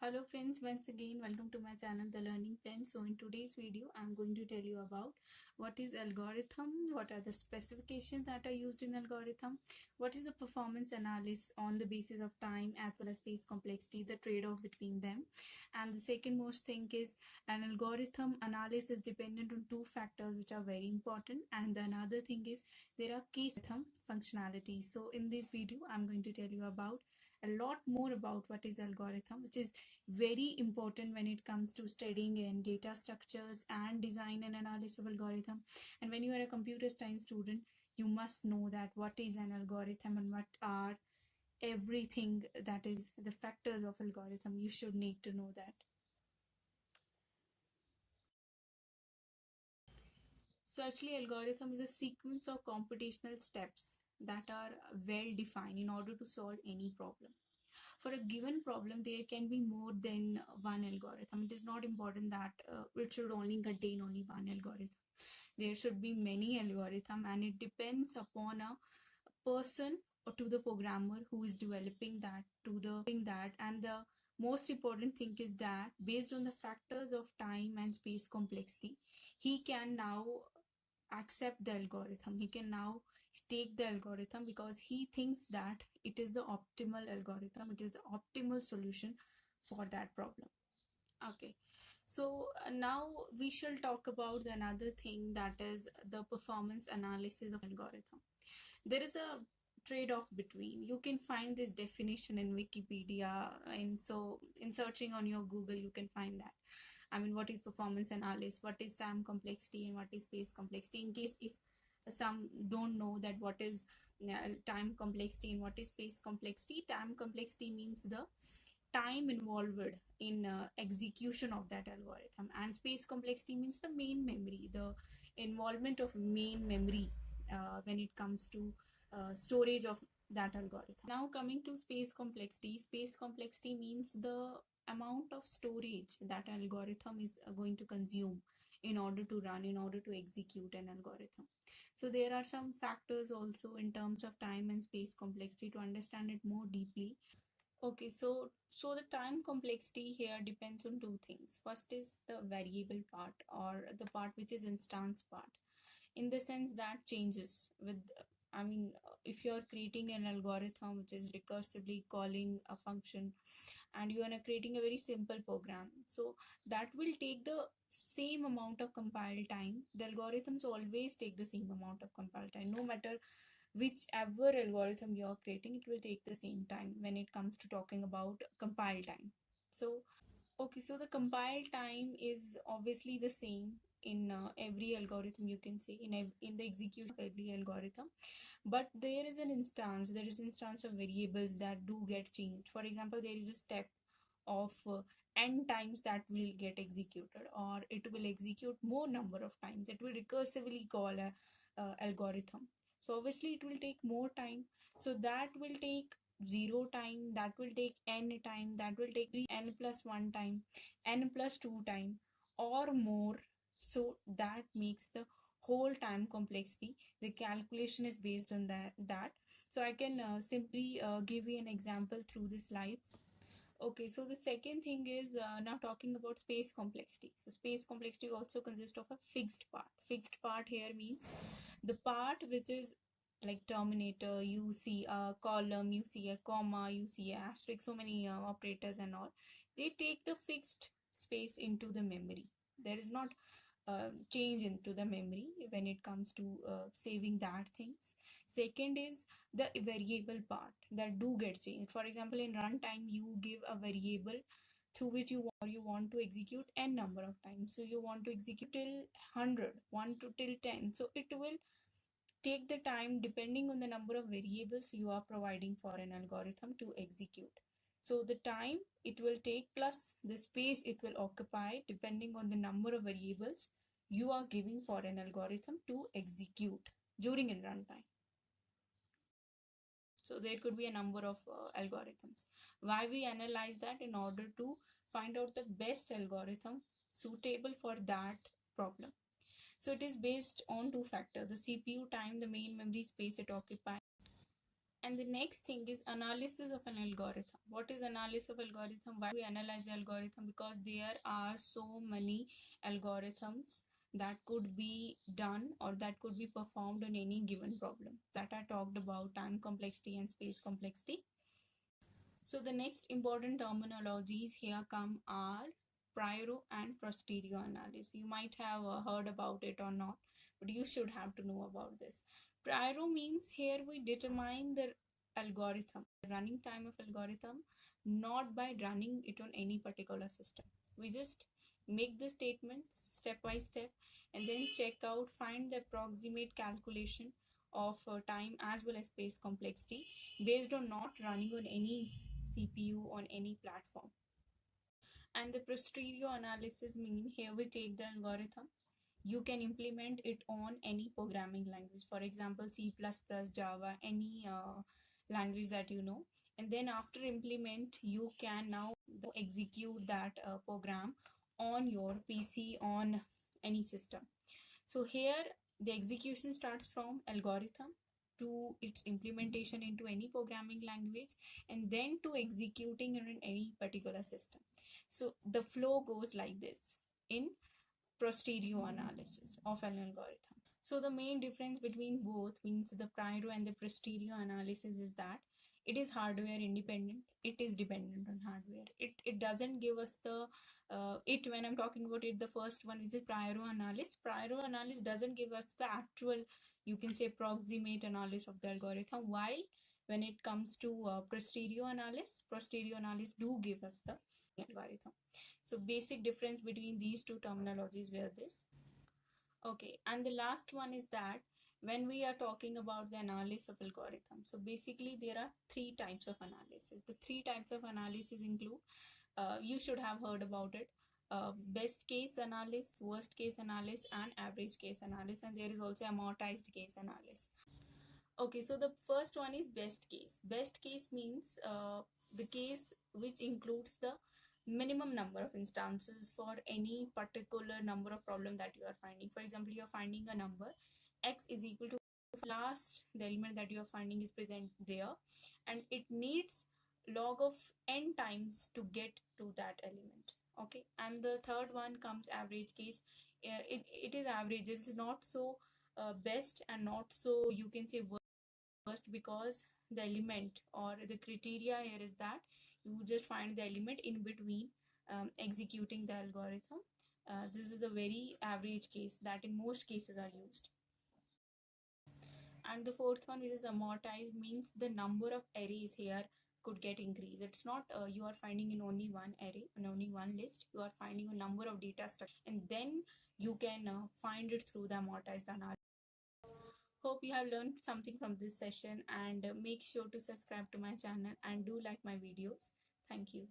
Hello friends, once again welcome to my channel The Learning Pen. So in today's video I'm going to tell you about what is algorithm, what are the specifications that are used in algorithm, what is the performance analysis on the basis of time as well as space complexity, the trade-off between them. And the second most thing is an algorithm analysis is dependent on two factors which are very important, and the another thing is there are key functionality. So in this video I'm going to tell you about a lot more about what is algorithm, which is very important when it comes to studying in data structures and design and analysis of algorithm. And when you are a computer science student, you must know that what is an algorithm and what are everything that is the factors of algorithm. You should need to know that. So actually algorithm is a sequence of computational steps that are well defined in order to solve any problem. For a given problem, there can be more than one algorithm. It is not important that it should only contain only one algorithm. There should be many algorithms, and it depends upon a person or to the programmer who is developing that and the most important thing is that based on the factors of time and space complexity, he can now accept the algorithm. He can now take the algorithm because he thinks that it is the optimal algorithm, it is the optimal solution for that problem. Okay, so now we shall talk about another thing, that is the performance analysis of algorithm. There is a trade-off between, you can find this definition in Wikipedia, and so in searching on your Google you can find that. I mean, what is performance analysis, what is time complexity, and what is space complexity. In case if some don't know that what is time complexity and what is space complexity, time complexity means the time involved in execution of that algorithm, and space complexity means the main memory, the involvement of main memory when it comes to storage of that algorithm. Now coming to space complexity means the amount of storage that algorithm is going to consume in order to run, in order to execute an algorithm. So there are some factors also in terms of time and space complexity to understand it more deeply. Okay, so the time complexity here depends on two things. First is the variable part, or the part which is instance part, in the sense that changes with, I mean, if you're creating an algorithm which is recursively calling a function and you are creating a very simple program, so that will take the same amount of compile time. The algorithms always take the same amount of compile time, no matter whichever algorithm you're creating, it will take the same time when it comes to talking about compile time. So okay, so the compile time is obviously the same in every algorithm, you can say, in the execution of every algorithm, but there is instance of variables that do get changed. For example, there is a step of n times that will get executed, or it will execute more number of times. It will recursively call a algorithm, so obviously it will take more time. So that will take 0 time, that will take n time, that will take n plus 1 time, n plus 2 time, or more. So that makes the whole time complexity. The calculation is based on that. So I can simply give you an example through the slides. Okay, so the second thing is now talking about space complexity. So space complexity also consists of a fixed part. Fixed part here means the part which is like Terminator, you see a column, you see a comma, you see a asterisk, so many operators and all. They take the fixed space into the memory. There is not change into the memory when it comes to saving that things. Second is the variable part that do get changed. For example, in runtime you give a variable through which you want to execute n number of times. So you want to execute till 100, 1 to till 10, so it will take the time depending on the number of variables you are providing for an algorithm to execute. So the time it will take plus the space it will occupy depending on the number of variables you are giving for an algorithm to execute during a runtime. So there could be a number of algorithms. Why we analyze that? In order to find out the best algorithm suitable for that problem. So it is based on two factors: the CPU time, the main memory space it occupies. And the next thing is analysis of an algorithm. What is analysis of algorithm? Why we analyze the algorithm? Because there are so many algorithms that could be done or that could be performed on any given problem that I talked about: time complexity and space complexity. So the next important terminologies here come are prior and posterior analysis. You might have heard about it or not, but you should have to know about this. Prior means here we determine the algorithm, the running time of algorithm, not by running it on any particular system. We just make the statements step by step and then check out, find the approximate calculation of time as well as space complexity based on not running on any CPU on any platform. And the posterior analysis mean here we take the algorithm, you can implement it on any programming language, for example C++, Java, any language that you know, and then after implement you can now execute that program on your PC on any system. So here the execution starts from algorithm to its implementation into any programming language and then to executing it in any particular system. So the flow goes like this in posterior analysis of an algorithm. So the main difference between both means the prior and the posterior analysis is that it is hardware independent. It is dependent on hardware. It doesn't give us the when I'm talking about it, the first one is the prior analysis. Prior analysis doesn't give us the actual, you can say, approximate analysis of the algorithm. While when it comes to posterior analysis do give us the algorithm. So basic difference between these two terminologies were this. Okay, and the last one is that when we are talking about the analysis of algorithm, so basically there are three types of analysis. The three types of analysis include, you should have heard about it, best case analysis, worst case analysis, and average case analysis, and there is also amortized case analysis. Okay, so the first one is best case. Best case means the case which includes the minimum number of instances for any particular number of problem that you are finding. For example, you are finding a number x is equal to last, the element that you are finding is present there, and it needs log of n times to get to that element. Okay, and the third one comes average case. It is average. It's not so best and not so, you can say, worst, because the element or the criteria here is that you just find the element in between executing the algorithm. This is the very average case that in most cases are used. And the fourth one, which is amortized, means the number of arrays here could get increased. It's not you are finding in only one array, in only one list. You are finding a number of data structures, and then you can find it through the amortized analysis. Hope you have learned something from this session, and make sure to subscribe to my channel and do like my videos. Thank you.